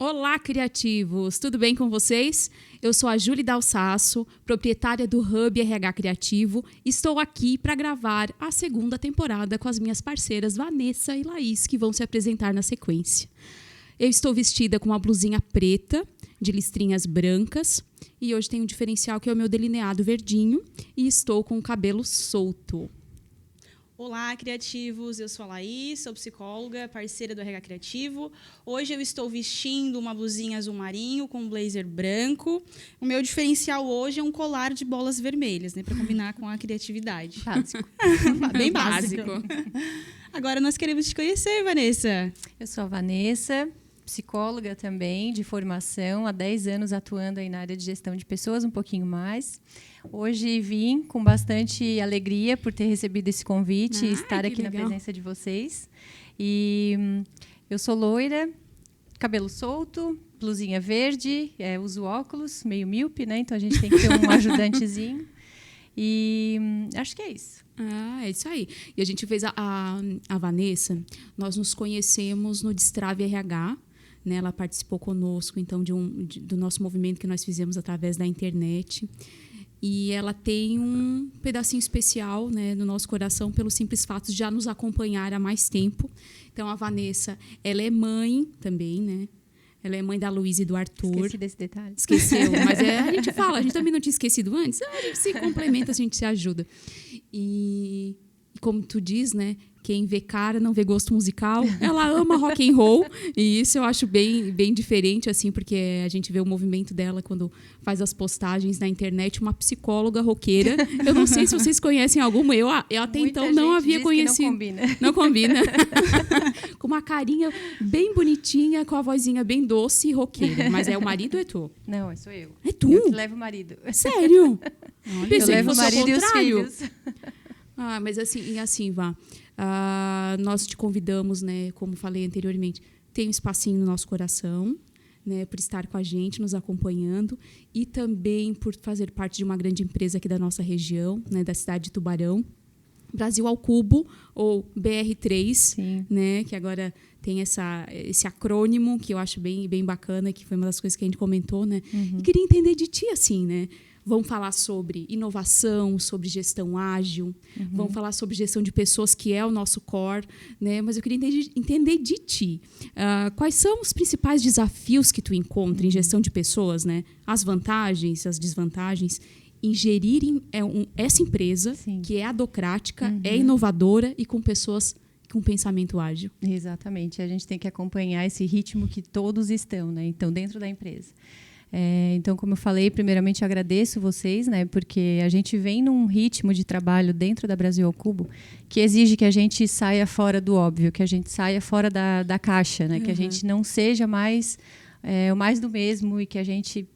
Olá, criativos! Tudo bem com vocês? Eu sou a Júlia Dalsasso, proprietária do Hub RH Criativo. Estou aqui para gravar a segunda temporada com as minhas parceiras Vanessa e Laís, que vão se apresentar na sequência. Eu estou vestida com uma blusinha preta, de listrinhas brancas, e hoje tem um diferencial que é o meu delineado verdinho, e estou com o cabelo solto. Olá, criativos! Eu sou a Laís, sou psicóloga, parceira do RH Criativo. Hoje eu estou vestindo uma blusinha azul marinho com um blazer branco. O meu diferencial hoje é um colar de bolas vermelhas, né, para combinar com a criatividade. Básico. Bem básico. Agora nós queremos te conhecer, Vanessa. Eu sou a Vanessa, psicóloga também, de formação, há 10 anos atuando aí na área de gestão de pessoas, um pouquinho mais. Hoje vim com bastante alegria por ter recebido esse convite e estar aqui legal. na presença de vocês. E eu sou loira, cabelo solto, blusinha verde, uso óculos, meio míope, né? Então a gente tem que ter um ajudantezinho. E acho que é isso. É isso aí. E a gente fez a Vanessa, nós nos conhecemos no Destrave RH, né? Ela participou conosco, então, do nosso movimento que nós fizemos através da internet. E ela tem um pedacinho especial, né, no nosso coração pelo simples fato de já nos acompanhar há mais tempo. Então, a Vanessa, ela é mãe também, né? Ela é mãe da Luísa e do Arthur. Esqueci desse detalhe. Esqueceu, mas a gente fala, a gente também não tinha esquecido antes. A gente se complementa, a gente se ajuda. E como tu diz, né? Quem vê cara não vê gosto musical. Ela ama rock and roll e isso eu acho bem diferente, assim, porque a gente vê o movimento dela quando faz as postagens na internet, uma psicóloga roqueira. Eu não sei se vocês conhecem alguma, eu até Muita então não gente havia diz conhecido. que não combina. Não combina. Com uma carinha bem bonitinha, com a vozinha bem doce e roqueira. Mas é o marido ou é tu? Não, sou eu. É tu? Eu que levo o marido. Sério? Eu Pensei levo que o fosse ao marido e os contrário. filhos. Mas assim, Vá. Nós te convidamos, né, como falei anteriormente, tem um espacinho no nosso coração, né, por estar com a gente, nos acompanhando, e também por fazer parte de uma grande empresa aqui da nossa região, né, da cidade de Tubarão, Brasil ao Cubo, ou BR3, Sim. né, que agora tem esse acrônimo que eu acho bem bacana, que foi uma das coisas que a gente comentou, né? Uhum. E queria entender de ti, assim, né? Vamos falar sobre inovação, sobre gestão ágil, vamos falar sobre gestão de pessoas, que é o nosso core, né? Mas eu queria entender de ti. Quais são os principais desafios que tu encontra em gestão de pessoas, né? As vantagens, as desvantagens, em gerir essa empresa, Sim. que é adocrática, é inovadora e com pessoas com pensamento ágil. Exatamente. A gente tem que acompanhar esse ritmo que todos estão, né? Então, dentro da empresa. Então, como eu falei, primeiramente eu agradeço vocês, né, porque a gente vem num ritmo de trabalho dentro da Brasil ao Cubo que exige que a gente saia fora do óbvio, que a gente saia fora da caixa, né, que a gente não seja mais o mais do mesmo e que a gente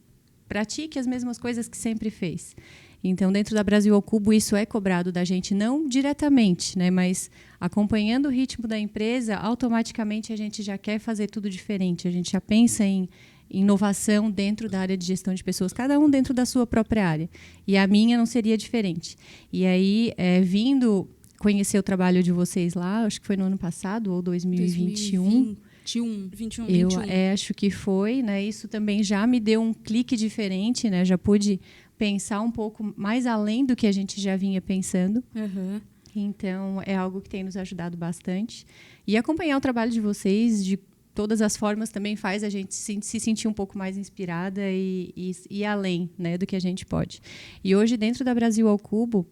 pratique as mesmas coisas que sempre fez. Então, dentro da Brasil ao Cubo, isso é cobrado da gente, não diretamente, né, mas acompanhando o ritmo da empresa, automaticamente a gente já quer fazer tudo diferente, a gente já pensa em inovação dentro da área de gestão de pessoas, cada um dentro da sua própria área. E a minha não seria diferente. E aí, vindo conhecer o trabalho de vocês lá, acho que foi no ano passado, ou 2021. 21. Eu acho que foi, né? Isso também já me deu um clique diferente, né? Já pude pensar um pouco mais além do que a gente já vinha pensando. Então, é algo que tem nos ajudado bastante. E acompanhar o trabalho de vocês, de todas as formas, também faz a gente se sentir um pouco mais inspirada e ir além, né, do que a gente pode. E hoje, dentro da Brasil ao Cubo,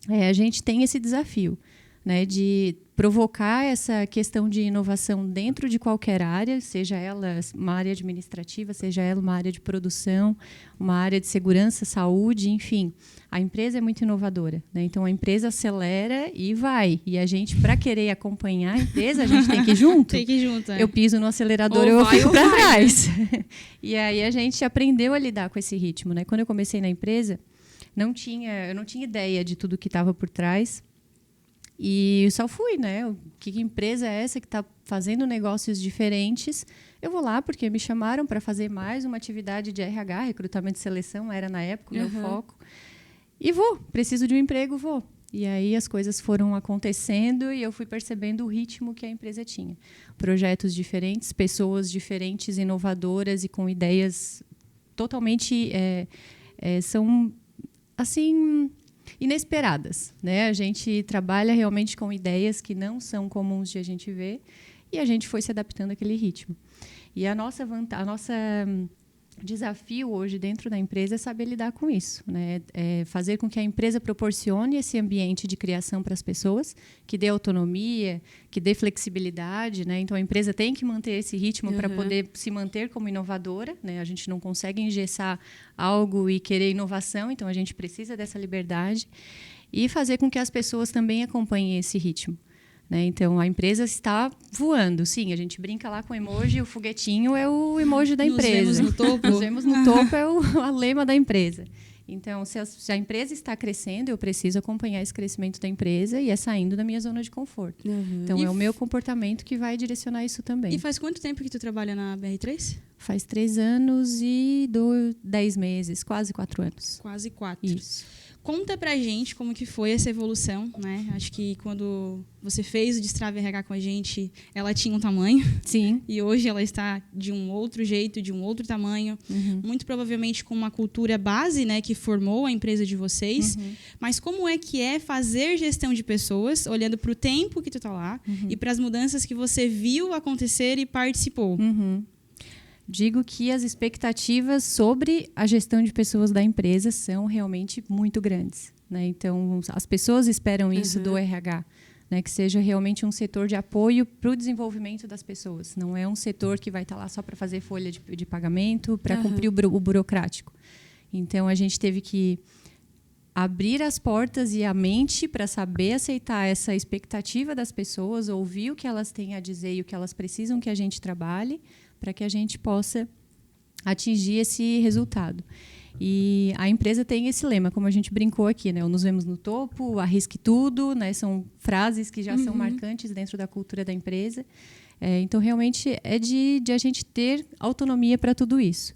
a gente tem esse desafio, né, de provocar essa questão de inovação dentro de qualquer área, seja ela uma área administrativa, seja ela uma área de produção, uma área de segurança, saúde, enfim. A empresa é muito inovadora, né? Então, a empresa acelera e vai. E a gente, para querer acompanhar a empresa, a gente tem que ir junto. Tem que ir junto, Eu piso no acelerador, eu fico para trás. E aí, a gente aprendeu a lidar com esse ritmo, né? Quando eu comecei na empresa, eu não tinha ideia de tudo que estava por trás. E só fui, né? Que empresa é essa que está fazendo negócios diferentes? Eu vou lá porque me chamaram para fazer mais uma atividade de RH, recrutamento e seleção, era na época o meu foco. E preciso de um emprego, vou. E aí as coisas foram acontecendo e eu fui percebendo o ritmo que a empresa tinha. Projetos diferentes, pessoas diferentes, inovadoras e com ideias totalmente são assim inesperadas, né? A gente trabalha realmente com ideias que não são comuns de a gente ver e a gente foi se adaptando àquele ritmo. E a nossa desafio hoje dentro da empresa é saber lidar com isso, né? Fazer com que a empresa proporcione esse ambiente de criação para as pessoas, que dê autonomia, que dê flexibilidade, né? Então a empresa tem que manter esse ritmo para poder se manter como inovadora, né? A gente não consegue engessar algo e querer inovação, então a gente precisa dessa liberdade e fazer com que as pessoas também acompanhem esse ritmo. Então, a empresa está voando. Sim, a gente brinca lá com o emoji, o foguetinho é o emoji da empresa. Nos vemos no topo. Nos vemos no topo é o lema da empresa. Então, se a empresa está crescendo, eu preciso acompanhar esse crescimento da empresa e saindo da minha zona de conforto. Então, é o meu comportamento que vai direcionar isso também. E faz quanto tempo que tu trabalha na BR3? Faz 3 anos e 10 meses, quase 4 anos. Quase 4. Isso. Conta pra gente como que foi essa evolução, né? Acho que quando você fez o Destrave RH com a gente, ela tinha um tamanho. Sim. E hoje ela está de um outro jeito, de um outro tamanho. Muito provavelmente com uma cultura base, né? Que formou a empresa de vocês. Mas como é que é fazer gestão de pessoas, olhando para o tempo que tu tá lá e para as mudanças que você viu acontecer e participou? Digo que as expectativas sobre a gestão de pessoas da empresa são realmente muito grandes, né? Então, as pessoas esperam isso do RH, né? Que seja realmente um setor de apoio para o desenvolvimento das pessoas. Não é um setor que vai estar lá só para fazer folha de pagamento, para cumprir o burocrático. Então, a gente teve que abrir as portas e a mente para saber aceitar essa expectativa das pessoas, ouvir o que elas têm a dizer e o que elas precisam que a gente trabalhe, para que a gente possa atingir esse resultado. E a empresa tem esse lema, como a gente brincou aqui, né? O nos vemos no topo, arrisque tudo, né? São frases que já são marcantes dentro da cultura da empresa. Então, realmente, é de a gente ter autonomia para tudo isso.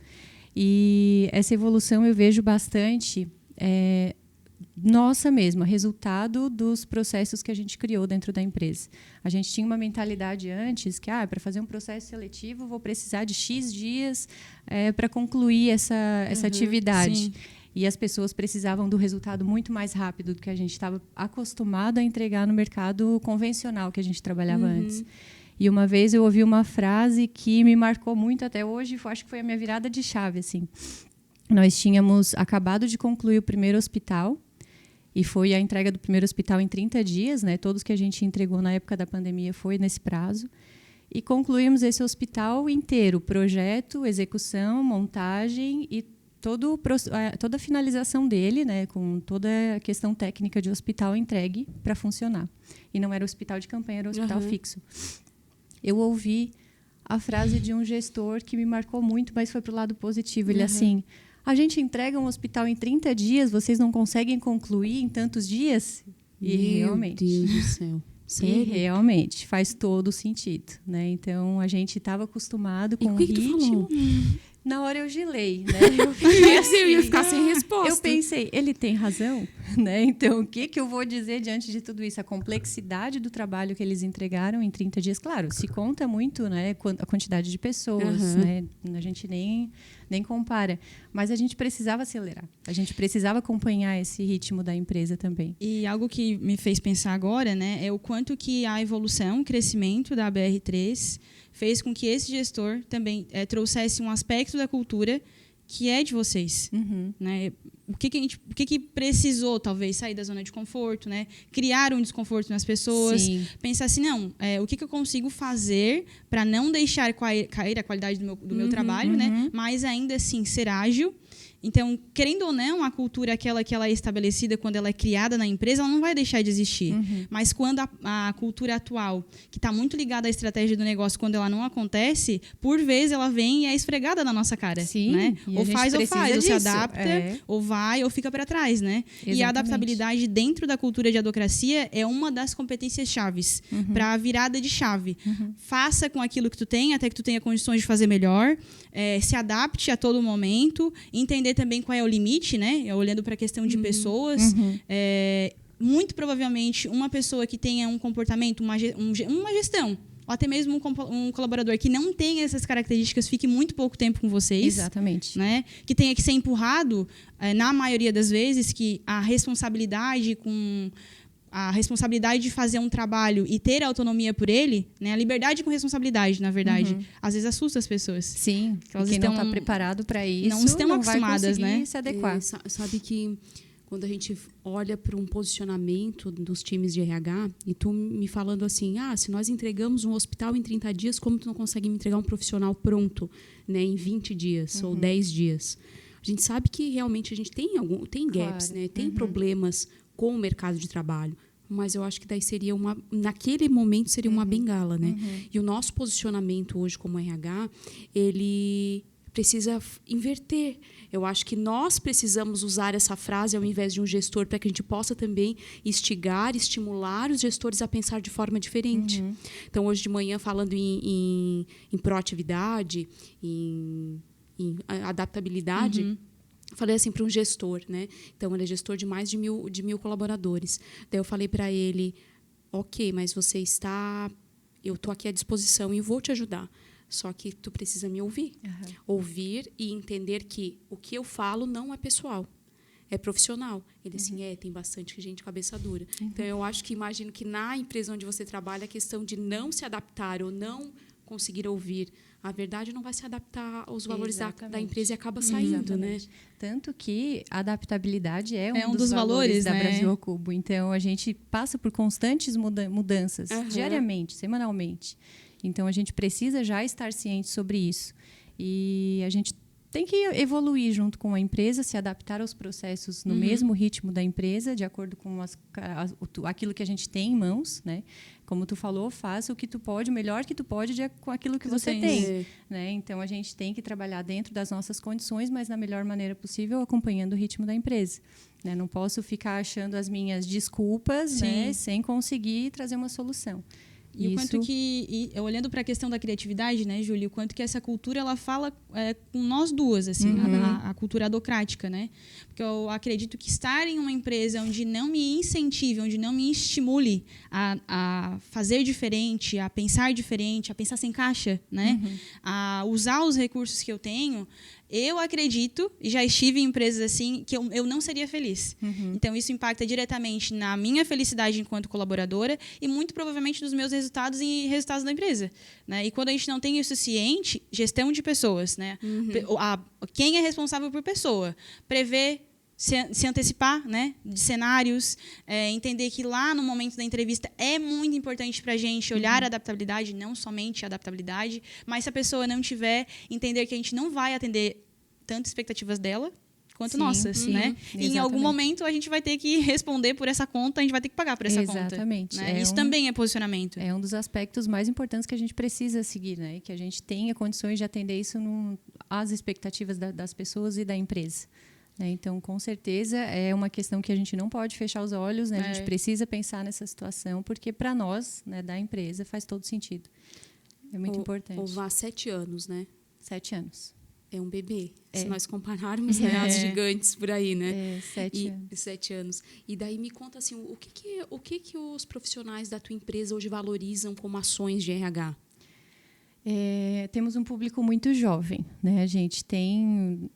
E essa evolução eu vejo bastante nossa mesma, resultado dos processos que a gente criou dentro da empresa. A gente tinha uma mentalidade antes que, para fazer um processo seletivo, vou precisar de X dias para concluir essa atividade. Sim. E as pessoas precisavam do resultado muito mais rápido do que a gente estava acostumado a entregar no mercado convencional que a gente trabalhava antes. E uma vez eu ouvi uma frase que me marcou muito até hoje, acho que foi a minha virada de chave. Assim. Nós tínhamos acabado de concluir o primeiro hospital, e foi a entrega do primeiro hospital em 30 dias, né? Todos que a gente entregou na época da pandemia foi nesse prazo. E concluímos esse hospital inteiro, projeto, execução, montagem e toda a finalização dele, né? Com toda a questão técnica de hospital entregue para funcionar. E não era hospital de campanha, era hospital fixo. Eu ouvi a frase de um gestor que me marcou muito, mas foi para o lado positivo. Ele assim... A gente entrega um hospital em 30 dias, vocês não conseguem concluir em tantos dias? E realmente. Meu Deus do céu. Sério? E realmente faz todo sentido, né? Então a gente estava acostumado com o ritmo. Na hora eu gelei, né? Eu ia ficar sem resposta. Eu pensei, ele tem razão, né? Então, o que eu vou dizer diante de tudo isso? A complexidade do trabalho que eles entregaram em 30 dias. Claro, se conta muito, né? A quantidade de pessoas, né? A gente nem compara. Mas a gente precisava acelerar. A gente precisava acompanhar esse ritmo da empresa também. E algo que me fez pensar agora, né? É o quanto que a evolução, o crescimento da BR3 fez com que esse gestor também trouxesse um aspecto da cultura que é de vocês, né? O que precisou, talvez, sair da zona de conforto, né? Criar um desconforto nas pessoas. Sim. Pensar assim, não, o que eu consigo fazer para não deixar cair a qualidade do meu trabalho, né? Mas ainda assim ser ágil. Então, querendo ou não, a cultura aquela que ela é estabelecida quando ela é criada na empresa, ela não vai deixar de existir. Mas quando a cultura atual, que está muito ligada à estratégia do negócio, quando ela não acontece, por vezes ela vem e é esfregada na nossa cara. Sim, né? Ou faz, ou se adapta, ou vai, ou fica para trás. Né? E a adaptabilidade dentro da cultura de adocracia é uma das competências chaves para a virada de chave. Faça com aquilo que tu tem, até que tu tenha condições de fazer melhor, se adapte a todo momento, entender também qual é o limite, né? Olhando para a questão de pessoas, muito provavelmente, uma pessoa que tenha um comportamento, uma gestão, ou até mesmo um colaborador que não tenha essas características, fique muito pouco tempo com vocês. Exatamente. Né? Que tenha que ser empurrado, na maioria das vezes, que a responsabilidade de fazer um trabalho e ter autonomia por ele, né? A liberdade com responsabilidade, na verdade, às vezes assusta as pessoas. Sim, quem não está preparado para isso não estão acostumadas, vai conseguir né? se adequar. Sabe que quando a gente olha para um posicionamento dos times de RH, e tu me falando assim, se nós entregamos um hospital em 30 dias, como tu não consegue me entregar um profissional pronto, né, em 20 dias ou 10 dias? A gente sabe que realmente a gente tem gaps, Claro. né, tem problemas com o mercado de trabalho. Mas eu acho que daí seria naquele momento seria uma bengala, né? E o nosso posicionamento hoje como RH, ele precisa inverter. Eu acho que nós precisamos usar essa frase ao invés de um gestor para que a gente possa também estimular os gestores a pensar de forma diferente. Então, hoje de manhã, falando em proatividade, em adaptabilidade, falei assim para um gestor, né? Então, ele é gestor de mais de 1.000 colaboradores. Daí eu falei para ele, ok, mas eu estou aqui à disposição e vou te ajudar. Só que tu precisa me ouvir. Ouvir e entender que o que eu falo não é pessoal, é profissional. Ele assim, tem bastante gente cabeça dura. Então, eu imagino que na empresa onde você trabalha, a questão de não se adaptar ou não conseguir ouvir, a verdade não vai se adaptar aos valores da empresa e acaba saindo, né? Tanto que a adaptabilidade é um dos valores da né? Brasil ao Cubo. Então, a gente passa por constantes mudanças, diariamente, semanalmente. Então, a gente precisa já estar ciente sobre isso. E a gente tem que evoluir junto com a empresa, se adaptar aos processos no mesmo ritmo da empresa, de acordo com aquilo que a gente tem em mãos, né? Como tu falou, faça o que tu pode, o melhor que tu pode com aquilo que você tem. Né? Então, a gente tem que trabalhar dentro das nossas condições, mas da melhor maneira possível, acompanhando o ritmo da empresa. Né? Não posso ficar achando as minhas desculpas, né? Sem conseguir trazer uma solução. E o quanto que, olhando para a questão da criatividade, né, Júlia, o quanto que essa cultura ela fala com nós duas, assim, a cultura adocrática, né? Porque eu acredito que estar em uma empresa onde não me incentive, onde não me estimule a fazer diferente, a pensar sem caixa, né? A usar os recursos que eu tenho, eu acredito, e já estive em empresas assim, que eu não seria feliz. Então, isso impacta diretamente na minha felicidade enquanto colaboradora e, muito provavelmente, nos meus resultados e resultados da empresa. Né? E quando a gente não tem isso ciente, gestão de pessoas. Né? Quem é responsável por pessoa? Prever, se antecipar, né, de cenários, entender que lá no momento da entrevista é muito importante para a gente olhar a adaptabilidade, não somente a adaptabilidade, mas se a pessoa não tiver, entender que a gente não vai atender tanto expectativas dela quanto nossas, né? E em algum momento a gente vai ter que responder por essa conta, a gente vai ter que pagar por essa conta. Exatamente. Né? Isso também é posicionamento. É um dos aspectos mais importantes que a gente precisa seguir, né? Que a gente tenha condições de atender isso às expectativas das pessoas e da empresa. Então, com certeza, é uma questão que a gente não pode fechar os olhos, né? A gente precisa pensar nessa situação, porque para nós, né, da empresa, faz todo sentido. É muito importante. Ou vá 7 anos, né? 7 anos. É um bebê. Se nós compararmos, né, as gigantes por aí, né? 7 anos. 7 anos. E daí me conta assim, o que os profissionais da tua empresa hoje valorizam como ações de RH? Temos um público muito jovem, né? A gente tem...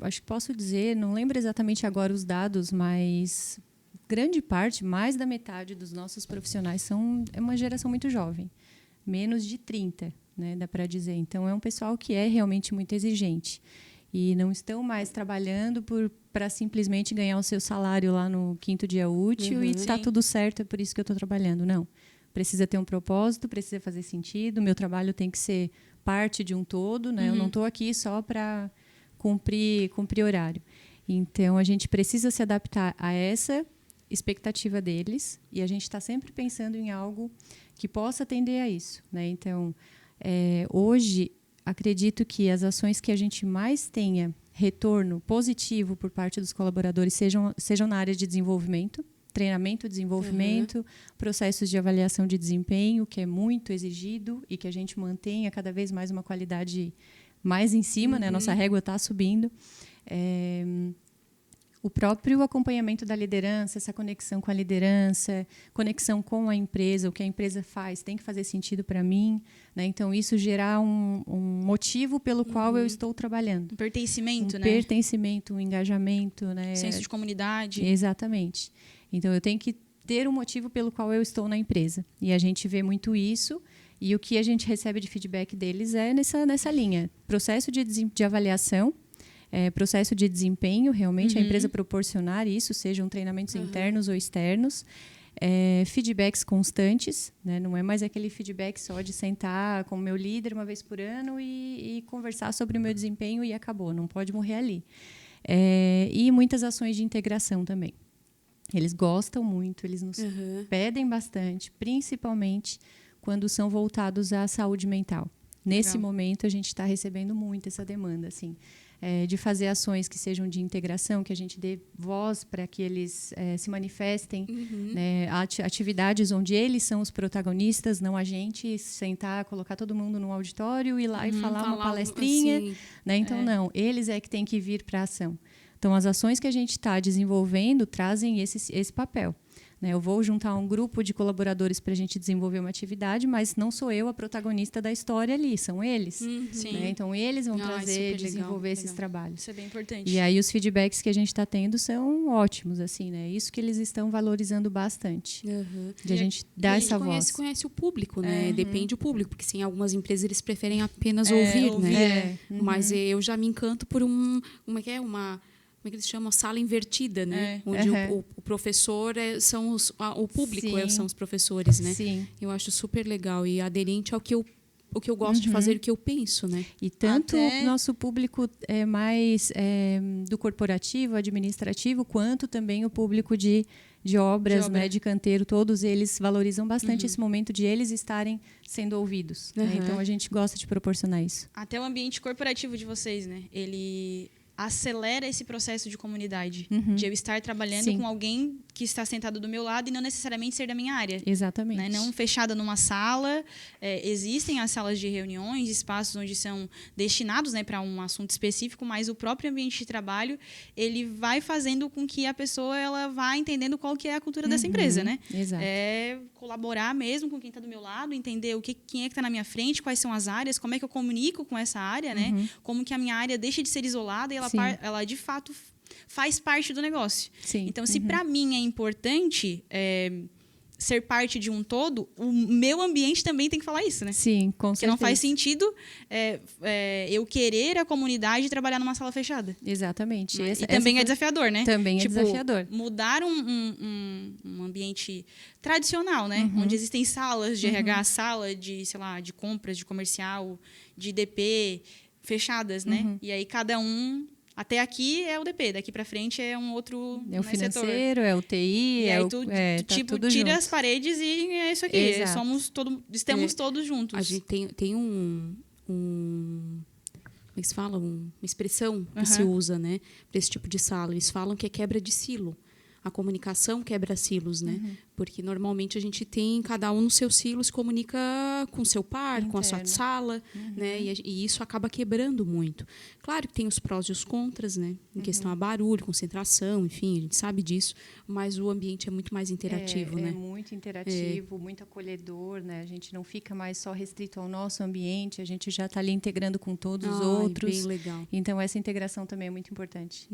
Acho que posso dizer, não lembro exatamente agora os dados, mas grande parte, mais da metade dos nossos profissionais é uma geração muito jovem, menos de 30, né, dá para dizer. Então, é um pessoal que é realmente muito exigente e não estão mais trabalhando para simplesmente ganhar o seu salário lá no 5º dia útil e está tudo certo, é por isso que eu estou trabalhando. Não, precisa ter um propósito, precisa fazer sentido, o meu trabalho tem que ser parte de um todo, né? Eu não estou aqui só para cumprir horário. Então, a gente precisa se adaptar a essa expectativa deles e a gente está sempre pensando em algo que possa atender a isso. Né? Então, hoje, acredito que as ações que a gente mais tenha retorno positivo por parte dos colaboradores sejam na área de desenvolvimento, treinamento, desenvolvimento, processos de avaliação de desempenho, que é muito exigido e que a gente mantenha cada vez mais uma qualidade mais em cima, né? A nossa régua está subindo. o próprio acompanhamento da liderança, essa conexão com a liderança, conexão com a empresa, o que a empresa faz tem que fazer sentido para mim, né? Então, isso gerar um motivo pelo qual eu estou trabalhando. Um pertencimento, Um né? pertencimento, um engajamento, né? Senso de comunidade. Exatamente. Então, eu tenho que ter um motivo pelo qual eu estou na empresa. E a gente vê muito isso, e o que a gente recebe de feedback deles é nessa linha. Processo de avaliação, processo de desempenho, realmente, a empresa proporcionar isso, sejam treinamentos internos ou externos, feedbacks constantes, né? Não é mais aquele feedback só de sentar com o meu líder uma vez por ano e conversar sobre o meu desempenho e acabou, não pode morrer ali. E muitas ações de integração também. Eles gostam muito, eles nos pedem bastante, principalmente quando são voltados à saúde mental. Nesse momento, a gente está recebendo muito essa demanda, assim, de fazer ações que sejam de integração, que a gente dê voz para que eles se manifestem, né? Atividades onde eles são os protagonistas, não a gente sentar, colocar todo mundo num auditório, ir lá e falar uma palestrinha. Assim, Né? Então, não, eles é que têm que vir para a ação. Então, as ações que a gente está desenvolvendo trazem esse papel. Né? Eu vou juntar um grupo de colaboradores para a gente desenvolver uma atividade, mas não sou eu a protagonista da história ali, são eles. Né? Então, eles vão trazer, desenvolver esses trabalhos. Isso é bem importante. E aí, os feedbacks que a gente está tendo são ótimos. Assim, né? Isso que eles estão valorizando bastante. De a gente dar essa voz. Conhece o público, né? Depende do público, porque sim, algumas empresas eles preferem apenas ouvir, né? Mas eu já me encanto por como é que eles chamam? Sala invertida, né? Onde o professor são o público são os professores, né? Sim. Eu acho super legal e aderente ao que eu gosto de fazer, o que eu penso, né? E tanto o nosso público é mais do corporativo, administrativo, quanto também o público de obras, né, de canteiro, todos eles valorizam bastante esse momento de eles estarem sendo ouvidos. Né? Então, a gente gosta de proporcionar isso. Até o ambiente corporativo de vocês, né? Ele acelera esse processo de comunidade, de eu estar trabalhando com alguém que está sentado do meu lado e não necessariamente ser da minha área. Exatamente. Né? Não fechada numa sala. Existem as salas de reuniões, espaços onde são destinados, né, para um assunto específico, mas o próprio ambiente de trabalho ele vai fazendo com que a pessoa ela vá entendendo qual que é a cultura dessa empresa, né? Exato. Colaborar mesmo com quem está do meu lado, entender quem é que está na minha frente, quais são as áreas, como é que eu comunico com essa área, né? Como que a minha área deixa de ser isolada e ela de fato faz parte do negócio. Sim. Então, se para mim é importante ser parte de um todo, o meu ambiente também tem que falar isso, né? Sim, com certeza. Porque não faz sentido eu querer a comunidade e trabalhar numa sala fechada. Exatamente. E também é desafiador, né? Também é desafiador. Mudar um ambiente tradicional, né? Onde existem salas de RH, sala de, sei lá, de compras, de comercial, de DP, fechadas, né? E aí cada um... Até aqui é o DP, daqui para frente é um outro é o financeiro, setor. É o TI, e aí tá tudo tira junto. as paredes e é isso aqui. Estamos todos juntos. A gente tem como é que se fala? Uma expressão que se usa, né, para esse tipo de sala. Eles falam que é quebra de silo. A comunicação quebra silos, né? Porque normalmente a gente tem cada um no seu silo, se comunica com o seu par, com a sua sala, né? E isso acaba quebrando muito. Claro que tem os prós e os contras, né? Em questão a barulho, concentração, enfim, a gente sabe disso, mas o ambiente é muito mais interativo, né? É muito interativo, muito acolhedor, né? A gente não fica mais só restrito ao nosso ambiente, a gente já está ali integrando com todos os outros. Bem legal. Então, essa integração também é muito importante.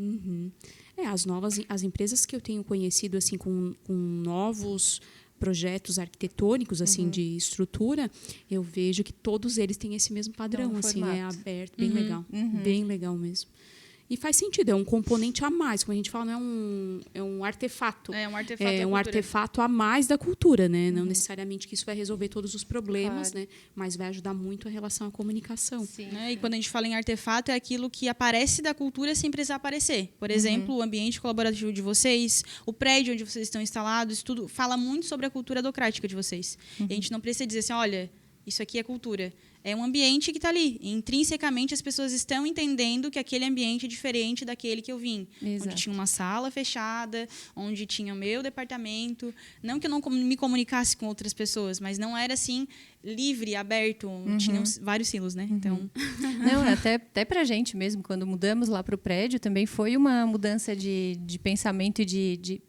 As empresas que eu tenho conhecido assim com novos projetos arquitetônicos assim de estrutura, eu vejo que todos eles têm esse mesmo padrão, assim, é aberto, bem legal, bem legal mesmo. E faz sentido, é um componente a mais, como a gente fala, não é um artefato. É um artefato. É um artefato a mais da cultura, né? Não necessariamente que isso vai resolver todos os problemas, né? Mas vai ajudar muito a relação à comunicação. Sim. Né? E quando a gente fala em artefato, é aquilo que aparece da cultura sem precisar aparecer. Por exemplo, o ambiente colaborativo de vocês, o prédio onde vocês estão instalados, tudo fala muito sobre a cultura docrática de vocês. E a gente não precisa dizer assim, olha, isso aqui é cultura. É um ambiente que está ali. Intrinsecamente, as pessoas estão entendendo que aquele ambiente é diferente daquele que eu vim. Exato. Onde tinha uma sala fechada, onde tinha o meu departamento. Não que eu não me comunicasse com outras pessoas, mas não era assim livre, aberto, tinham vários silos, né? Então, não, até pra gente mesmo, quando mudamos lá pro prédio, também foi uma mudança de pensamento e de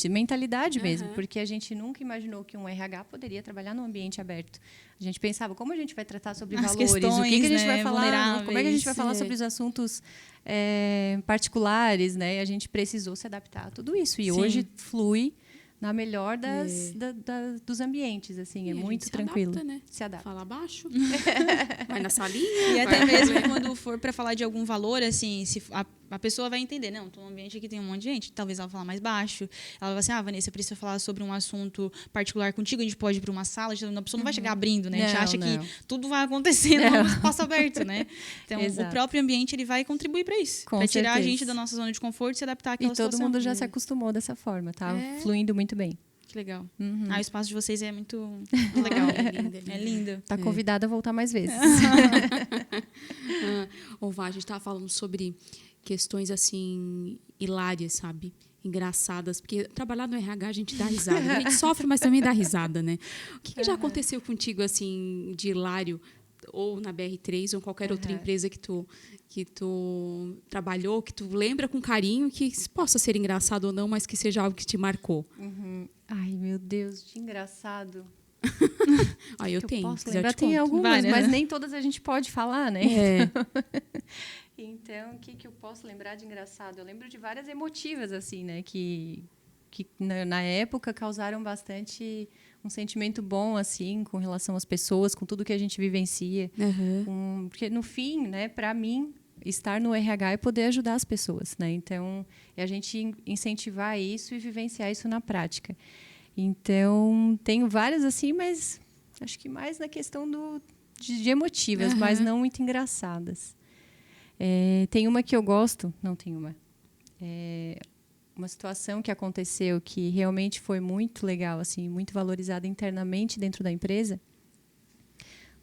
mentalidade mesmo, porque a gente nunca imaginou que um RH poderia trabalhar num ambiente aberto. A gente pensava, como a gente vai tratar sobre valores, questões, o que a gente né, vai falar, como é que a gente vai falar sobre os assuntos particulares, né? E a gente precisou se adaptar a tudo isso. E hoje flui na melhor dos ambientes, assim, é muito tranquilo. Se adapta, né? Se adapta. Fala baixo, vai na salinha. E até mesmo quando for para falar de algum valor, assim, se a pessoa vai entender, não, tô num ambiente aqui tem um monte de gente, talvez ela vá falar mais baixo. Ela vai assim, Vanessa, precisa falar sobre um assunto particular contigo, a gente pode ir para uma sala, a pessoa não vai chegar abrindo, né? A gente acha que tudo vai acontecer num espaço aberto, né? Então, o próprio ambiente ele vai contribuir para isso, para tirar a gente da nossa zona de conforto e se adaptar àquela situação. E todo mundo já se acostumou dessa forma, tá fluindo muito bem. Que legal. O espaço de vocês é muito legal. É lindo. Tá convidada a voltar mais vezes. Vá, a gente estava falando sobre questões assim hilárias, sabe? Engraçadas, porque trabalhar no RH a gente dá risada. A gente sofre, mas também dá risada, né? O que já aconteceu contigo assim de hilário, ou na BR3 ou em qualquer outra empresa que tu trabalhou, que tu lembra com carinho, que possa ser engraçado ou não, mas que seja algo que te marcou? Ai, meu Deus, de engraçado. Eu tenho. Posso lembrar, tem algumas, mas nem todas a gente pode falar, né? Então, o que eu posso lembrar de engraçado? Eu lembro de várias emotivas, assim, né? Que na época causaram bastante um sentimento bom, assim, com relação às pessoas, com tudo que a gente vivencia. Porque, no fim, né, para mim, estar no RH é poder ajudar as pessoas, né? Então, é a gente incentivar isso e vivenciar isso na prática. Então, tenho várias, assim, mas acho que mais na questão de emotivas, mas não muito engraçadas. Tem uma que eu gosto, não tem uma situação que aconteceu que realmente foi muito legal, assim, muito valorizada internamente dentro da empresa.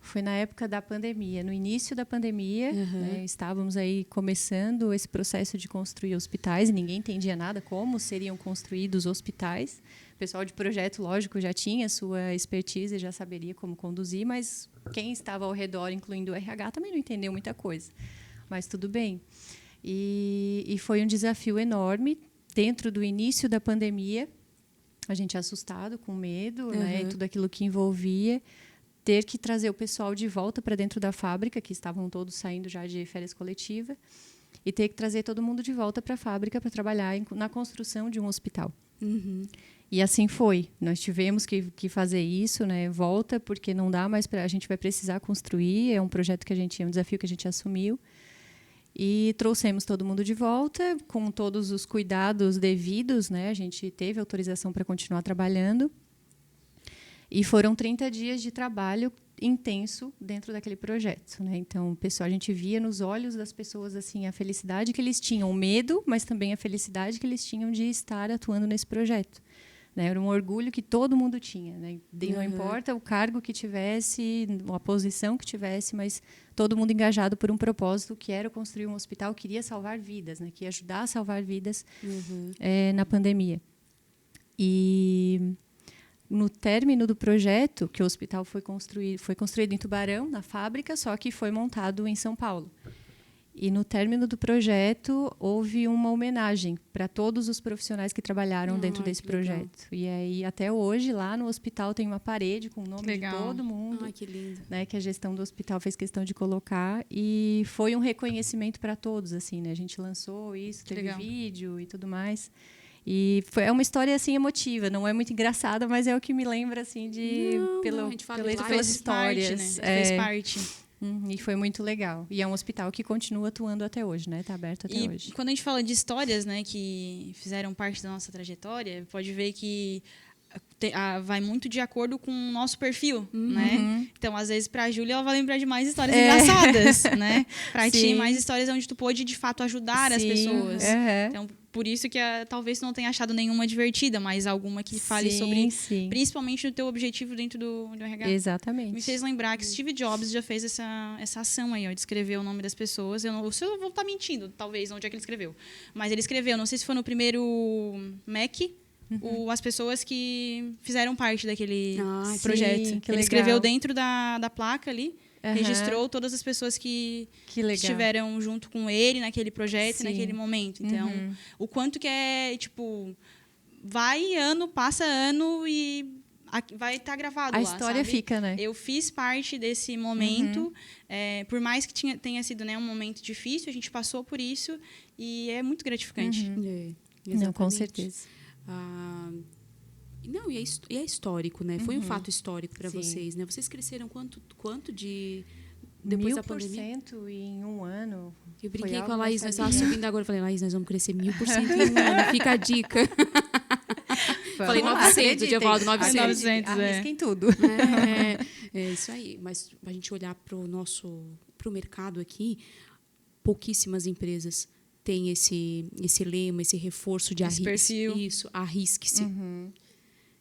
Foi na época da pandemia, no início da pandemia, né, estávamos aí começando esse processo de construir hospitais e ninguém entendia nada como seriam construídos hospitais. O pessoal de projeto, lógico, já tinha sua expertise, já saberia como conduzir, mas quem estava ao redor, incluindo o RH, também não entendeu muita coisa. Mas tudo bem. E foi um desafio enorme. Dentro do início da pandemia, a gente assustado, com medo, né, e tudo aquilo que envolvia, ter que trazer o pessoal de volta para dentro da fábrica, que estavam todos saindo já de férias coletiva, e ter que trazer todo mundo de volta para a fábrica para trabalhar na construção de um hospital. E assim foi. Nós tivemos que fazer isso, né? Volta, porque não dá mais a gente vai precisar construir. É um projeto que é um desafio que a gente assumiu. E trouxemos todo mundo de volta, com todos os cuidados devidos, né? A gente teve autorização para continuar trabalhando. E foram 30 dias de trabalho intenso dentro daquele projeto, né? Então, pessoal, a gente via nos olhos das pessoas assim a felicidade que eles tinham, o medo, mas também a felicidade que eles tinham de estar atuando nesse projeto. Né? Era um orgulho que todo mundo tinha, né? Não importa o cargo que tivesse, a posição que tivesse, mas todo mundo engajado por um propósito que era construir um hospital, queria salvar vidas, né? Que ia ajudar a salvar vidas na pandemia. E no término do projeto, que o hospital foi construído em Tubarão, na fábrica, só que foi montado em São Paulo. E no término do projeto, houve uma homenagem para todos os profissionais que trabalharam dentro desse projeto. E aí, até hoje, lá no hospital, tem uma parede com o nome de todo mundo. Que lindo. Né, que a gestão do hospital fez questão de colocar. E foi um reconhecimento para todos. Assim, né? A gente lançou isso, teve vídeo e tudo mais. E é uma história assim emotiva, não é muito engraçada, mas é o que me lembra assim pelas histórias. Parte, né? Fez parte. E foi muito legal. E é um hospital que continua atuando até hoje, né? Está aberto até hoje. E quando a gente fala de histórias, né, que fizeram parte da nossa trajetória, pode ver que vai muito de acordo com o nosso perfil, né? Então, às vezes, para a Júlia, ela vai lembrar de mais histórias engraçadas, né? Para ti, mais histórias onde tu pôde, de fato, ajudar as pessoas. Então, por isso que talvez tu não tenha achado nenhuma divertida, mas alguma que fale sobre, principalmente, o teu objetivo dentro do RH. Exatamente. Me fez lembrar que Steve Jobs já fez essa ação aí, ó, de escrever o nome das pessoas. Eu vou estar mentindo, talvez, onde é que ele escreveu. Mas ele escreveu, não sei se foi no primeiro Mac, as pessoas que fizeram parte daquele Ah, projeto. sim, que Ele legal. escreveu dentro da placa ali, Aham. registrou todas as pessoas que legal. estiveram junto com ele naquele projeto, Sim. naquele momento. Então, Uhum. o quanto que vai ano, passa ano e vai estar gravado A lá, história sabe? fica, né? Eu fiz parte desse momento, por mais que tenha sido, né, um momento difícil, a gente passou por isso e é muito gratificante. Não, com Exatamente. certeza. Não, e é histórico, né? Foi um fato histórico para Sim. vocês, né? Vocês cresceram quanto de depois da pandemia? 1000% em um ano. Eu brinquei Foi com a algo Laís, nós nessa estávamos linha. subindo agora. Eu falei, Laís, nós vamos crescer 1000% em um ano. Fica a dica. Falei Vamos lá, 900, acreditem. Divaldo, 900. 900, Arrisquem tudo. É isso aí. Mas a gente olhar para o mercado aqui, pouquíssimas empresas têm esse lema, esse reforço de Esse perfil. Isso, arrisque-se.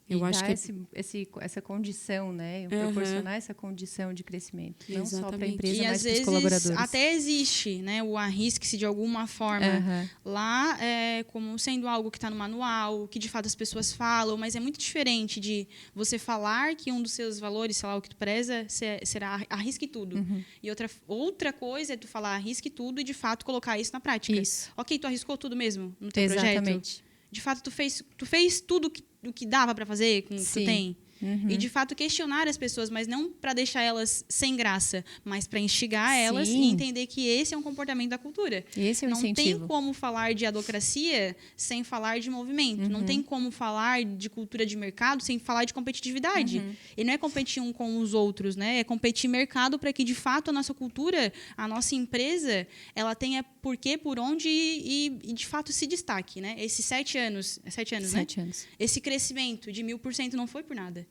Eu e acho dar que essa condição, né? Proporcionar essa condição de crescimento. Não só para a Exatamente. empresa, E mas às para os vezes colaboradores. até existe, né, o arrisque-se de alguma forma lá, como sendo algo que está no manual, que de fato as pessoas falam, mas é muito diferente de você falar que um dos seus valores, sei lá, o que tu preza, será arrisque tudo. E outra coisa é tu falar arrisque tudo e de fato colocar isso na prática. Isso. Ok, tu arriscou tudo mesmo no teu projeto? Exatamente. De fato, tu fez tudo o que dava para fazer com o que tu Sim. tem? E, de fato, questionar as pessoas, mas não para deixar elas sem graça, mas para instigar elas e Sim. entender que esse é um comportamento da cultura. Esse é o Não tem incentivo. como falar de adocracia sem falar de movimento. Não tem como falar de cultura de mercado sem falar de competitividade. E não é competir um com os outros, né? É competir mercado para que, de fato, a nossa cultura, a nossa empresa, ela tenha porquê, por onde e de fato, se destaque, né? Esses 7 anos, 7 anos, né? 7 anos. Esse crescimento de 1000% não foi por nada.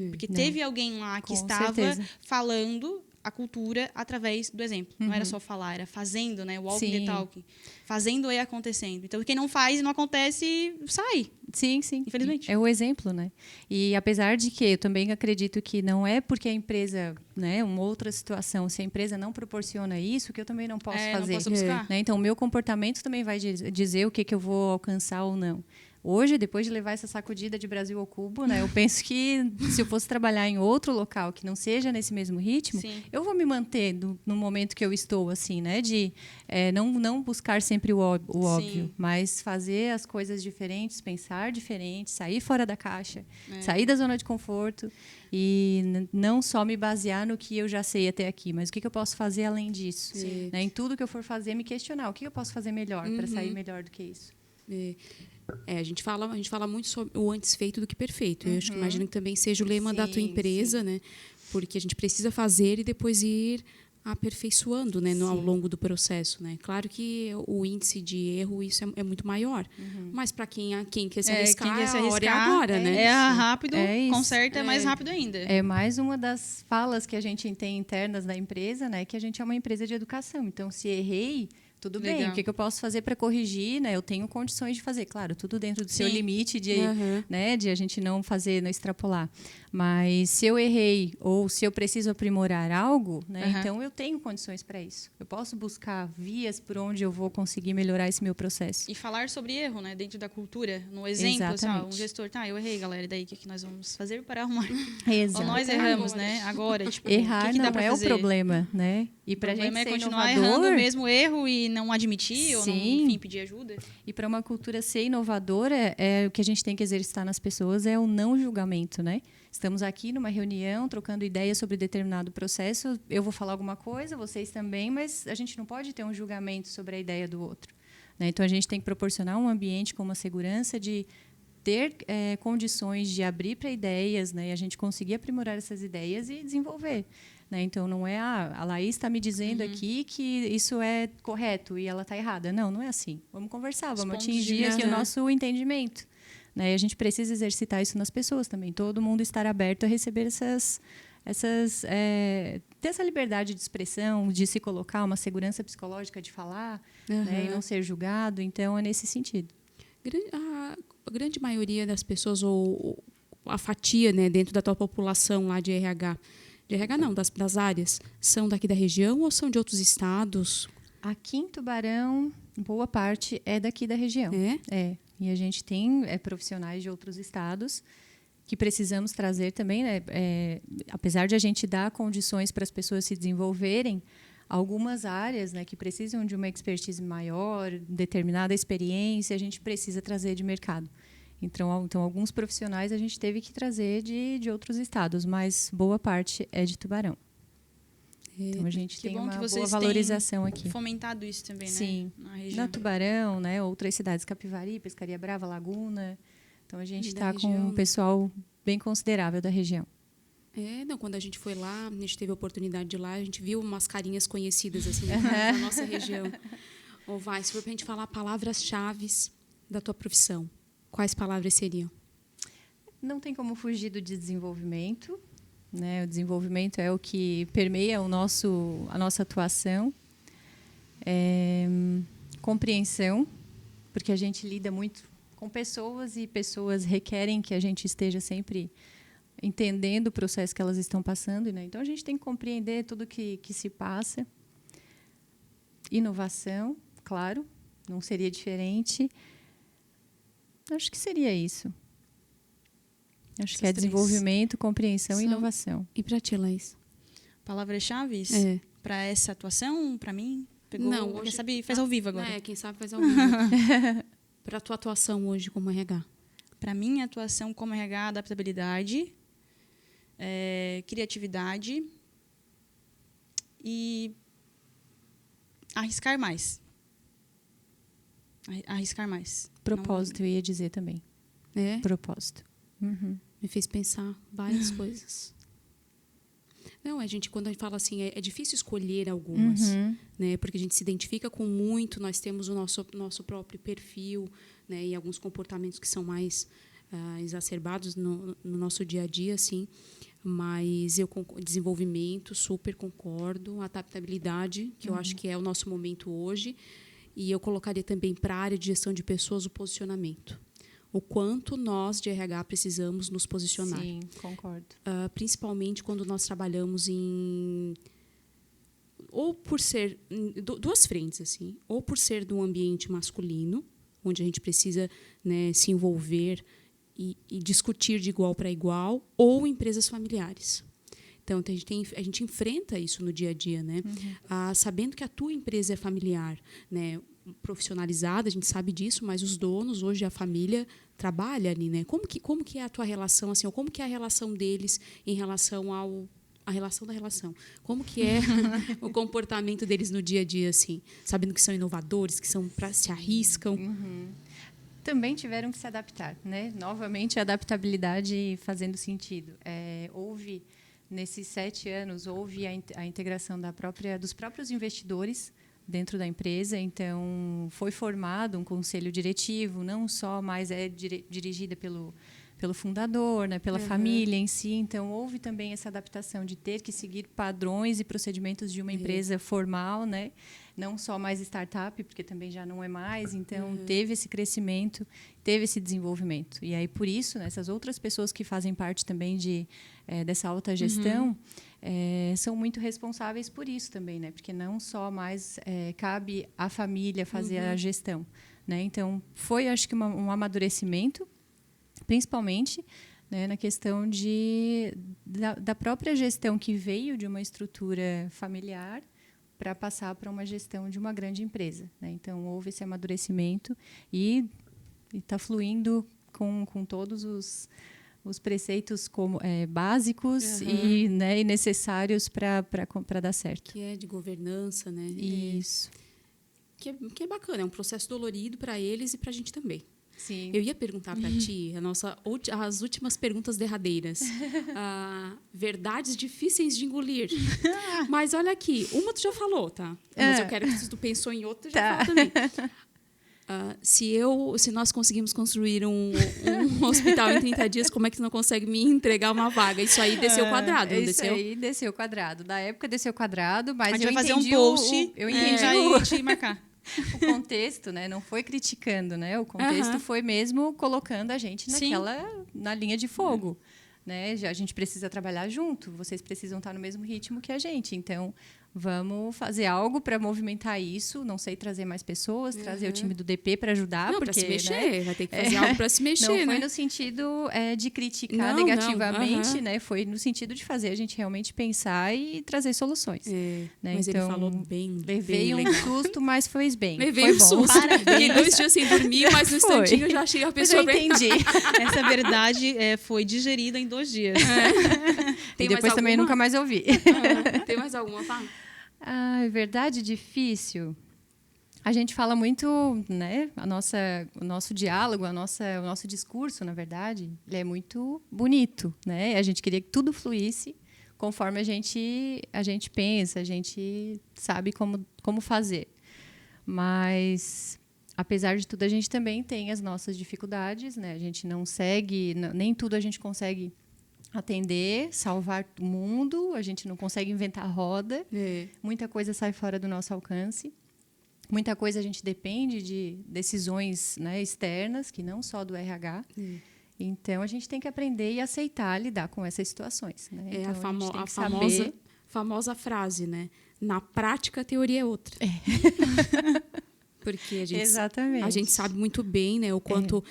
Porque Não. teve alguém lá que Com estava certeza. falando a cultura através do exemplo. Não era só falar, era fazendo, né? Walking the Sim. talking. Fazendo e acontecendo. Então, quem não faz e não acontece, sai. Sim, sim. Infelizmente. É o exemplo, né? E apesar de que eu também acredito que não é porque a empresa, né, uma outra situação, se a empresa não proporciona isso, que eu também não posso fazer. Não posso buscar. Né? Então, o meu comportamento também vai dizer o que eu vou alcançar ou não. Hoje, depois de levar essa sacudida de Brasil ao cubo, né, eu penso que se eu fosse trabalhar em outro local que não seja nesse mesmo ritmo, Sim. eu vou me manter no momento que eu estou, assim, né, de não buscar sempre o óbvio, mas fazer as coisas diferentes, pensar diferente, sair fora da caixa, sair da zona de conforto e não só me basear no que eu já sei até aqui, mas o que eu posso fazer além disso. Né? Em tudo que eu for fazer, me questionar o que eu posso fazer melhor para sair melhor do que isso. A gente fala muito sobre o antes feito do que perfeito. Eu acho que imagino que também seja o lema da tua empresa, né? Porque a gente precisa fazer e depois ir aperfeiçoando, né, ao longo do processo, né? Claro que o índice de erro isso é muito maior, mas para quem quer se arriscar, quem quer se a hora é arriscar, agora, né? Rápido, isso. conserta mais rápido ainda. É mais uma das falas que a gente tem internas da empresa, né? Que a gente é uma empresa de educação. Então, se errei, tudo bem. O que eu posso fazer para corrigir, né? Eu tenho condições de fazer, claro, tudo dentro do seu limite de, né? De a gente não fazer, não extrapolar. Mas se eu errei ou se eu preciso aprimorar algo, né? Então eu tenho condições para isso. Eu posso buscar vias por onde eu vou conseguir melhorar esse meu processo. E falar sobre erro, né? Dentro da cultura, no exemplo, assim, um gestor, eu errei, galera, daí o que nós vamos fazer para arrumar? Ou nós erramos, né? Agora, tipo, errar que não dá pra é fazer? o problema, né? E para a gente é ser continuar inovador, errando o mesmo erro e não admitir ou não, enfim, pedir ajuda. E para uma cultura ser inovadora, o que a gente tem que exercitar nas pessoas é o não julgamento, né? Estamos aqui numa reunião, trocando ideias sobre determinado processo. Eu vou falar alguma coisa, vocês também, mas a gente não pode ter um julgamento sobre a ideia do outro. Né? Então, a gente tem que proporcionar um ambiente com uma segurança de ter condições de abrir para ideias, né? E a gente conseguir aprimorar essas ideias e desenvolver. Né? Então, não é a Laís está me dizendo aqui que isso é correto e ela está errada. Não, não é assim. Vamos conversar, vamos atingir aqui o nosso entendimento. Né? E a gente precisa exercitar isso nas pessoas também. Todo mundo estar aberto a receber ter essa liberdade de expressão, de se colocar, uma segurança psicológica de falar, né? E não ser julgado. Então, é nesse sentido. A grande maioria das pessoas, ou a fatia, né, dentro da tua população lá de RH não, das áreas, são daqui da região ou são de outros estados? Aqui em Tubarão, boa parte é daqui da região. É? E a gente tem profissionais de outros estados que precisamos trazer também, né? Apesar de a gente dar condições para as pessoas se desenvolverem, algumas áreas, né, que precisam de uma expertise maior, determinada experiência, a gente precisa trazer de mercado. Então, alguns profissionais a gente teve que trazer de outros estados, mas boa parte é de Tubarão. Então, a gente tem uma boa valorização aqui. Fomentado isso também, né? Sim. Na região. Na Tubarão, né, outras cidades, Capivari, Pescaria Brava, Laguna. Então, a gente está com um pessoal bem considerável da região. Quando a gente foi lá, a gente teve a oportunidade de ir lá, a gente viu umas carinhas conhecidas assim, da nossa região. Vai, se for para a gente falar palavras-chave da tua profissão, quais palavras seriam? Não tem como fugir do desenvolvimento, né? O desenvolvimento é o que permeia a nossa atuação. Compreensão, porque a gente lida muito com pessoas e pessoas requerem que a gente esteja sempre entendendo o processo que elas estão passando, né? Então a gente tem que compreender tudo que se passa. Inovação, claro, não seria diferente. Acho que seria isso. Acho que é desenvolvimento, compreensão e inovação. E para ti, Laís? Palavras-chave para essa atuação, para mim? Não, hoje, quem sabe faz ao vivo agora. Quem sabe faz ao vivo. Para a tua atuação hoje como RH? Para minha atuação como RH, adaptabilidade, criatividade e arriscar mais. Arriscar mais. Propósito, eu ia dizer também. Propósito. Uhum. Me fez pensar várias coisas. Não, quando a gente fala assim, é difícil escolher algumas, né? Porque a gente se identifica com muito, nós temos o nosso próprio perfil, né? E alguns comportamentos que são mais exacerbados no nosso dia a dia, assim. Mas desenvolvimento, super concordo, adaptabilidade, que eu acho que é o nosso momento hoje, e eu colocaria também para a área de gestão de pessoas o posicionamento. O quanto nós, de RH, precisamos nos posicionar. Sim, concordo. Principalmente quando nós trabalhamos ou por ser... duas frentes, assim. Ou por ser de um ambiente masculino, onde a gente precisa, né, se envolver e discutir de igual para igual, ou empresas familiares. Então, a gente enfrenta isso no dia a dia, né? Sabendo que a tua empresa é familiar, né? Profissionalizada, a gente sabe disso, mas os donos, hoje a família, trabalha ali, né? Como que é a tua relação, assim, ou como que é a relação deles em relação a relação da relação? Como que é o comportamento deles no dia a dia, assim? Sabendo que são inovadores, que se arriscam. Também tiveram que se adaptar, né? Novamente, a adaptabilidade fazendo sentido. Houve, nesses 7 anos, a integração dos próprios investidores dentro da empresa. Então, foi formado um conselho diretivo, não só mais dirigida pelo fundador, né, pela família em si. Então, houve também essa adaptação de ter que seguir padrões e procedimentos de uma empresa formal, né? Não só mais startup, porque também já não é mais. Então, teve esse crescimento, teve esse desenvolvimento. E aí, por isso, né, essas outras pessoas que fazem parte também dessa alta gestão são muito responsáveis por isso também, né? Porque não só mais cabe à família fazer a gestão, né? Então, foi, acho que, um amadurecimento, principalmente, né, na questão da própria gestão que veio de uma estrutura familiar para passar para uma gestão de uma grande empresa, né? Então, houve esse amadurecimento e está fluindo com todos os preceitos básicos e necessários para dar certo. Que é de governança, né? Isso. Que é bacana, é um processo dolorido para eles e para a gente também. Sim. Eu ia perguntar para ti as últimas perguntas derradeiras. Verdades difíceis de engolir. Mas olha aqui, uma tu já falou, tá? Mas eu quero que se tu pensou em outra, já fala também. Se nós conseguimos construir um hospital em 30 dias, como é que tu não consegue me entregar uma vaga? Isso aí desceu o quadrado, não desceu? Isso aí desceu o quadrado. Da época desceu o quadrado, mas a gente vai fazer um post eu entendi e te marcar. O contexto, né, não foi criticando, né? O contexto foi mesmo colocando a gente na linha de fogo, né? A gente precisa trabalhar junto, vocês precisam estar no mesmo ritmo que a gente. Então, Vamos fazer algo para movimentar isso. Não sei, trazer mais pessoas, trazer o time do DP para ajudar. Não, para se mexer, vai ter que fazer algo para se mexer, não né? foi no sentido de criticar negativamente, né? Foi no sentido de fazer a gente realmente pensar e trazer soluções. Né? Mas então, ele falou bem, levei um susto, mas fez bem. Levei foi um bom. susto. Fiquei 2 dias sem dormir, mas no instantinho eu já achei a pessoa mas eu entendi. Essa verdade foi digerida em 2 dias. E depois também nunca mais ouvi. Tem mais alguma, Fá? Verdade difícil. A gente fala muito, né? O nosso diálogo, o nosso discurso, na verdade, ele é muito bonito, né? A gente queria que tudo fluísse conforme a gente pensa, a gente sabe como fazer. Mas, apesar de tudo, a gente também tem as nossas dificuldades, né? A gente não segue, nem tudo a gente consegue atender, salvar o mundo, a gente não consegue inventar roda. Muita coisa sai fora do nosso alcance. Muita coisa a gente depende de decisões, né, externas, que não só do RH. Então, a gente tem que aprender e aceitar lidar com essas situações. Né? Então, a famosa frase, né? Na prática, a teoria é outra. Porque a gente sabe muito bem, né? O quanto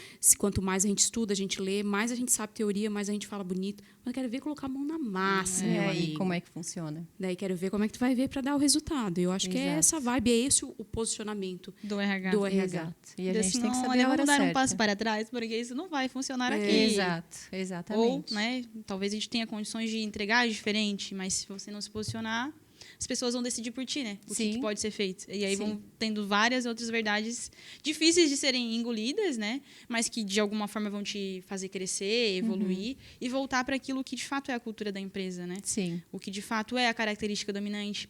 mais a gente estuda, a gente lê, mais a gente sabe teoria, mais a gente fala bonito. Mas eu quero ver colocar a mão na massa, meu amigo. E como é que funciona. Daí quero ver como é que tu vai ver para dar o resultado. Eu acho que é essa vibe, é esse o posicionamento do RH. Exato. E a gente tem que saber a hora dar certa. um passo para trás, porque isso não vai funcionar aqui. Exato, exatamente. Ou, né, talvez a gente tenha condições de entregar diferente, mas se você não se posicionar, as pessoas vão decidir por ti, né? O que pode ser feito. E aí vão tendo várias outras verdades difíceis de serem engolidas, né? Mas que, de alguma forma, vão te fazer crescer, evoluir e voltar para aquilo que, de fato, é a cultura da empresa, né? Sim. O que, de fato, é a característica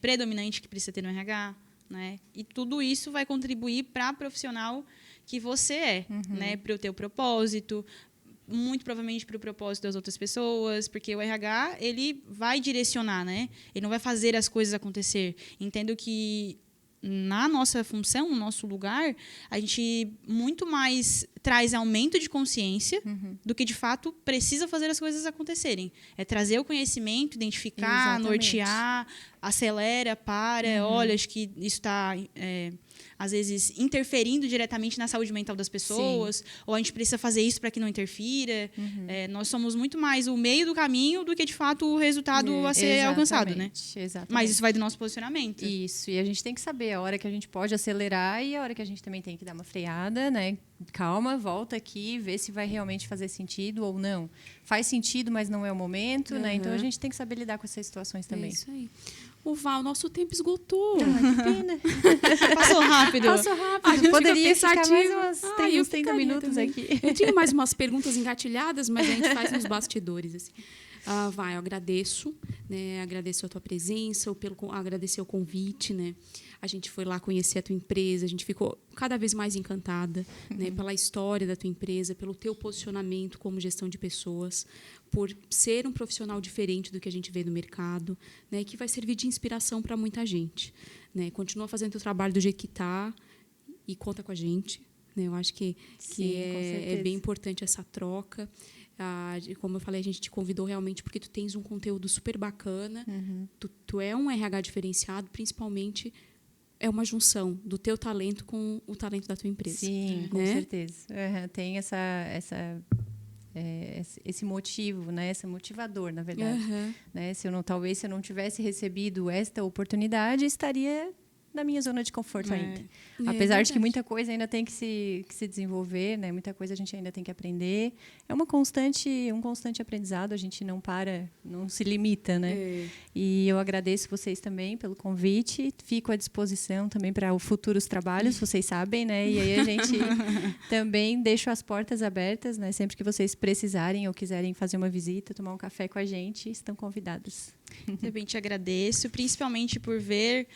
predominante que precisa ter no RH, né? E tudo isso vai contribuir para a profissional que você é, né? Para o teu propósito, muito provavelmente para o propósito das outras pessoas, porque o RH, ele vai direcionar, né? Ele não vai fazer as coisas acontecer. Entendo que na nossa função, no nosso lugar, a gente muito mais traz aumento de consciência do que, de fato, precisa fazer as coisas acontecerem. É trazer o conhecimento, identificar, nortear, acelera, olha, acho que isso está... às vezes, interferindo diretamente na saúde mental das pessoas, ou a gente precisa fazer isso para que não interfira. Nós somos muito mais o meio do caminho do que, de fato, o resultado a ser alcançado, né? Exatamente. Mas isso vai do nosso posicionamento. Isso, e a gente tem que saber a hora que a gente pode acelerar e a hora que a gente também tem que dar uma freada, né? Calma, volta aqui, vê se vai realmente fazer sentido ou não. Faz sentido, mas não é o momento, né? Então, a gente tem que saber lidar com essas situações também. É isso aí. O nosso tempo esgotou. Que pena. Passou rápido. A gente poderia ficar mais uns 30 minutos também. aqui. Eu tinha mais umas perguntas engatilhadas, mas a gente faz nos bastidores. Assim. Eu agradeço, né? Agradeço a tua presença, agradecer o convite, né? A gente foi lá conhecer a tua empresa, a gente ficou cada vez mais encantada, né? Pela história da tua empresa, pelo teu posicionamento como gestão de pessoas, por ser um profissional diferente do que a gente vê no mercado, né? Que vai servir de inspiração para muita gente, né? Continua fazendo o teu trabalho do jeito que está e conta com a gente, né? Eu acho que é bem importante essa troca. Como eu falei, a gente te convidou realmente porque tu tens um conteúdo super bacana, tu é um RH diferenciado, principalmente é uma junção do teu talento com o talento da tua empresa. Sim, com certeza. Tem esse motivo, né? Esse motivador, na verdade. Né? Talvez se eu não tivesse recebido esta oportunidade, estaria na minha zona de conforto ainda. Apesar de que muita coisa ainda tem que se desenvolver, né? Muita coisa a gente ainda tem que aprender. É um constante aprendizado, a gente não para, não se limita, né? E eu agradeço vocês também pelo convite, fico à disposição também para os futuros trabalhos, vocês sabem, né? E aí a gente também deixa as portas abertas, né? Sempre que vocês precisarem ou quiserem fazer uma visita, tomar um café com a gente, estão convidadas. Também te agradeço, principalmente por ver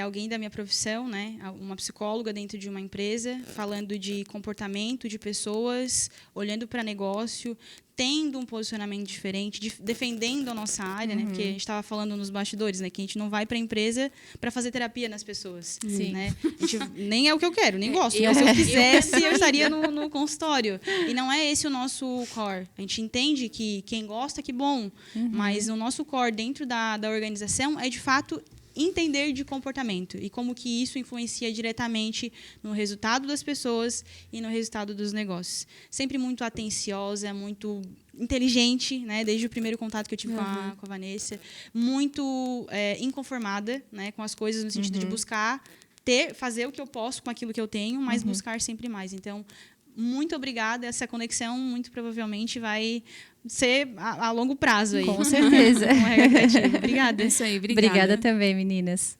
alguém da minha profissão, né, uma psicóloga dentro de uma empresa, falando de comportamento de pessoas, olhando para negócio, tendo um posicionamento diferente, defendendo a nossa área, né? Porque a gente estava falando nos bastidores, né? Que a gente não vai para a empresa para fazer terapia nas pessoas. Sim. Né? Nem é o que eu quero, nem gosto. Mas se eu quisesse, eu estaria no consultório. E não é esse o nosso core. A gente entende que quem gosta, que bom. Mas o nosso core dentro da organização é, de fato, entender de comportamento e como que isso influencia diretamente no resultado das pessoas e no resultado dos negócios. Sempre muito atenciosa, muito inteligente, né? Desde o primeiro contato que eu tive com a Vanessa, muito inconformada, né? Com as coisas no sentido de buscar fazer o que eu posso com aquilo que eu tenho, mas buscar sempre mais. Então, muito obrigada. Essa conexão, muito provavelmente, vai ser a longo prazo aí. Com certeza. Com a RH Criativa. Obrigada. É isso aí, obrigada. Obrigada também, meninas.